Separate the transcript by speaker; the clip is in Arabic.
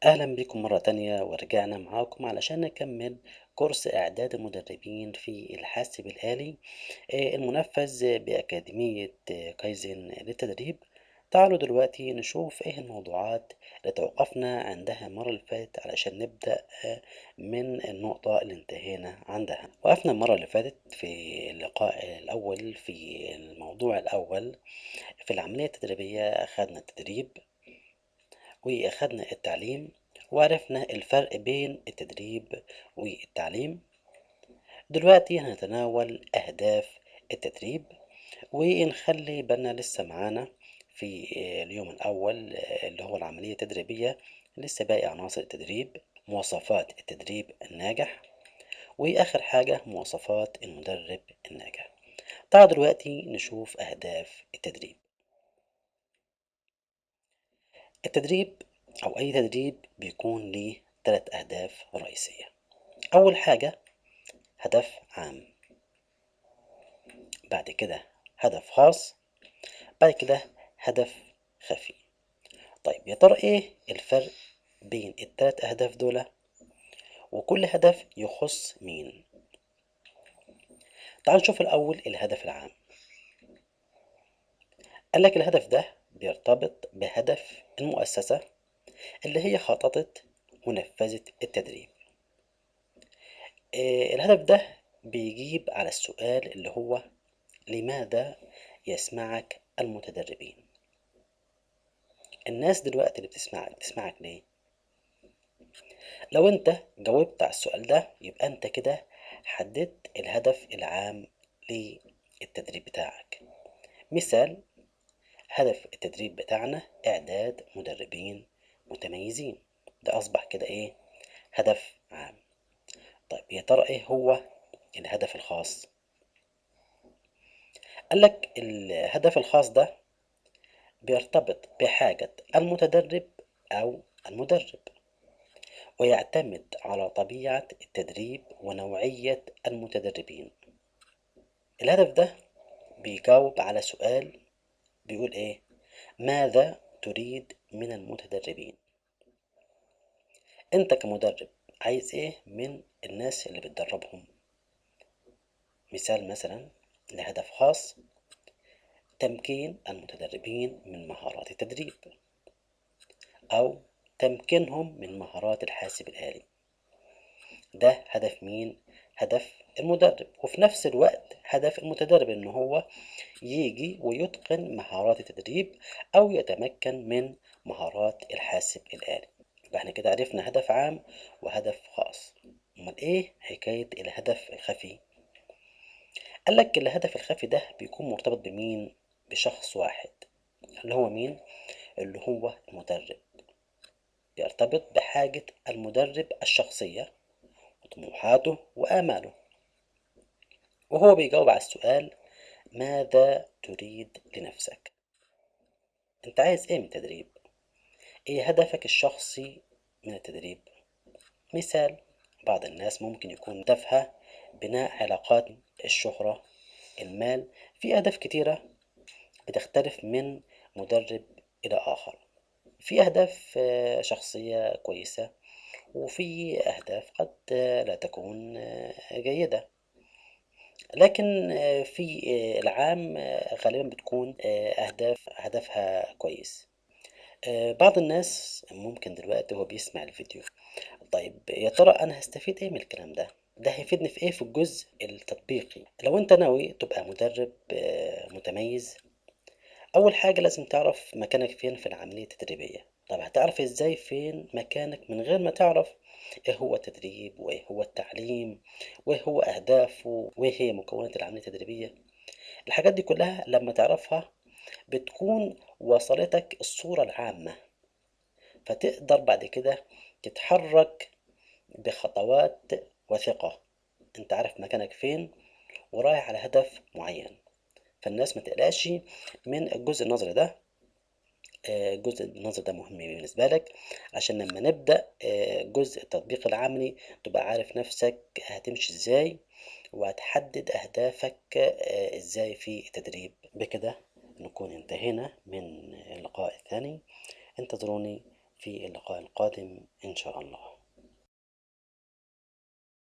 Speaker 1: أهلا بكم مرة تانية ورجعنا معاكم علشان نكمل كورس إعداد المدربين في الحاسب الآلي المنفذ بأكاديمية كايزن للتدريب. تعالوا دلوقتي نشوف إيه الموضوعات اللي توقفنا عندها المرة اللي فاتت علشان نبدأ من النقطة اللي انتهينا عندها. وقفنا المرة اللي فاتت في اللقاء الأول في الموضوع الأول في العملية التدريبية. أخذنا التدريب وأخدنا التعليم وعرفنا الفرق بين التدريب والتعليم. دلوقتي هنتناول أهداف التدريب ونخلي بالنا لسه معانا في اليوم الأول اللي هو العملية التدريبية. لسه باقي عناصر التدريب، مواصفات التدريب الناجح، وآخر حاجة مواصفات المدرب الناجح. تعالوا دلوقتي نشوف أهداف التدريب. التدريب أو أي تدريب بيكون ليه 3 أهداف رئيسية. أول حاجة هدف عام، بعد كده هدف خاص، بعد كده هدف خفي. طيب يا ترى إيه الفرق بين ال3 أهداف دول، وكل هدف يخص مين؟ تعال نشوف الأول الهدف العام. قالك الهدف ده بيرتبط بهدف المؤسسة اللي هي خططت ونفذت التدريب. الهدف ده بيجيب على السؤال اللي هو لماذا يسمعك المتدربين؟ الناس دلوقتي اللي بتسمعك ليه؟ لو انت جاوبت على السؤال ده يبقى انت كده حددت الهدف العام للتدريب بتاعك. مثال، هدف التدريب بتاعنا اعداد مدربين متميزين. ده اصبح كده ايه؟ هدف عام. طيب يا ترى ايه هو الهدف الخاص؟ قالك الهدف الخاص ده بيرتبط بحاجة المتدرب أو المدرب، ويعتمد على طبيعة التدريب ونوعية المتدربين. الهدف ده بيجاوب على سؤال بيقول إيه؟ ماذا تريد من المتدربين؟ أنت كمدرب عايز إيه من الناس اللي بتدربهم؟ مثال مثلا لهدف خاص، تمكين المتدربين من مهارات التدريب، أو تمكينهم من مهارات الحاسب الآلي. ده هدف مين؟ هدف المدرب. وفي نفس الوقت هدف المتدرب ان هو يجي ويتقن مهارات التدريب او يتمكن من مهارات الحاسب الآلي. يبقى احنا كده عرفنا هدف عام وهدف خاص. امال ايه حكاية الهدف الخفي؟ قالك الهدف الخفي ده بيكون مرتبط بمين؟ بشخص واحد، اللي هو مين؟ اللي هو المدرب. يرتبط بحاجة المدرب الشخصية وطموحاته وآماله، وهو بيجاوب على السؤال ماذا تريد لنفسك؟ انت عايز ايه من التدريب؟ ايه هدفك الشخصي من التدريب؟ مثال، بعض الناس ممكن يكون هدفها بناء علاقات، الشهرة، المال. في أهداف كتيرة بتختلف من مدرب إلى آخر. في أهداف شخصية كويسة، وفي أهداف قد لا تكون جيدة. لكن في العام غالبا بتكون أهداف هدفها كويس. بعض الناس ممكن دلوقتي وهو بيسمع الفيديو، طيب يا ترى أنا هستفيد إيه من الكلام ده؟ ده هيفيدني في إيه في الجزء التطبيقي؟ لو أنت ناوي تبقى مدرب متميز، أول حاجة لازم تعرف مكانك فين في العملية التدريبية. طب هتعرف إزاي فين مكانك من غير ما تعرف إيه هو التدريب وإيه هو التعليم وإيه هو أهدافه وإيه هي مكونات العملية التدريبية؟ الحاجات دي كلها لما تعرفها بتكون وصلتك الصورة العامة، فتقدر بعد كده تتحرك بخطوات وثقة. انت عارف مكانك فين ورايح على هدف معين. فالناس ما تقلقش من الجزء النظري ده. الجزء النظري ده مهم بالنسبة لك عشان لما نبدأ الجزء التطبيق العملي تبقى عارف نفسك هتمشي ازاي وهتحدد أهدافك ازاي في التدريب. بكده نكون انتهينا من اللقاء الثاني. انتظروني في اللقاء القادم إن شاء الله.